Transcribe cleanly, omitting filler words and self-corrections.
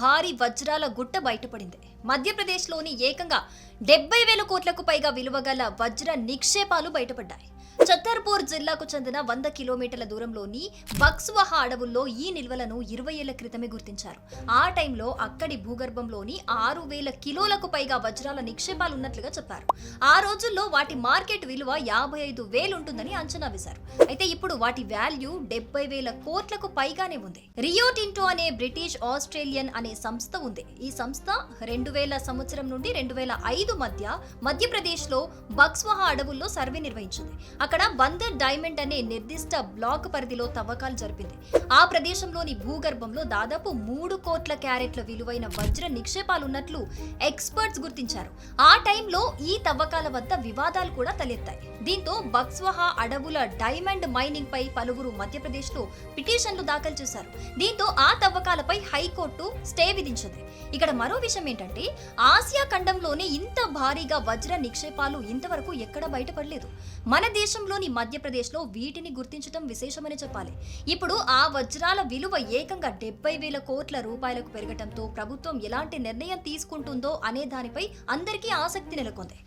భారీ వజ్రాల గుట్ట బయటపడింది. మధ్యప్రదేశ్లోని ఏకంగా 70,000 కోట్లకు పైగా విలువగల వజ్ర నిక్షేపాలు బయటపడ్డాయి. ఛతర్పూర్ జిల్లాకు చెందిన 100 కిలోమీటర్ల దూరంలోని బక్స్వహా అడవుల్లో ఈ నిల్వలను 20 ఏళ్ల క్రితమే గుర్తించారు. ఆ టైంలో అక్కడి భూగర్భంలోని 6,000 కిలోలకు పైగా వజ్రాల నిక్షేపాలు ఉన్నట్లుగా చెప్పారు. ఆ రోజుల్లో వాటి మార్కెట్ విలువ 55,000 ఉంటుందని అంచనా వేశారు. అయితే ఇప్పుడు వాటి వాల్యూ 70,000 కోట్లకు పైగానే ఉంది. రియో టింటో అనే బ్రిటిష్ ఆస్ట్రేలియన్ అనే సంస్థ ఉంది. ఈ సంస్థ 2000 సంవత్సరం నుండి 2005 మధ్య మధ్యప్రదేశ్లో బక్స్వహా అడవుల్లో సర్వే నిర్వహించింది. అక్కడ బందర్ డైమండ్ అనే నిర్దిష్ట బ్లాక్ పరిధిలో తవ్వకాలు జరిపింది. ఆ ప్రదేశంలోని భూగర్భంలో దాదాపు 3 కోట్ల క్యారెట్ల విలువైన వజ్ర నిక్షేపాలు ఉన్నట్లు ఎక్స్పర్ట్స్ గుర్తించారు. ఆ టైంలో ఈ తవ్వకాల వద్ద వివాదాలు కూడా తలెత్తాయి. దీంతో బక్స్వహా అడవుల డైమండ్ మైనింగ్ పై పలువురు మధ్యప్రదేశ్లో పిటిషన్లు దాఖలు చేశారు. దీంతో ఆ తవ్వకాలపై హైకోర్టు స్టే విధించింది. ఇక్కడ మరో విషయం ఏంటంటే, ఆసియా ఖండంలోనే ఇంత భారీగా వజ్ర నిక్షేపాలు ఇంతవరకు ఎక్కడ బయటపడలేదు. మన దేశంలోని మధ్యప్రదేశ్లో వీటిని గుర్తించడం విశేషమని చెప్పాలి. ఇప్పుడు ఆ వజ్రాల విలువ ఏకంగా 70,000 కోట్ల రూపాయలకు పెరగటంతో ప్రభుత్వం ఎలాంటి నిర్ణయం తీసుకుంటుందో అనే దానిపై అందరికీ ఆసక్తి నెలకొంది.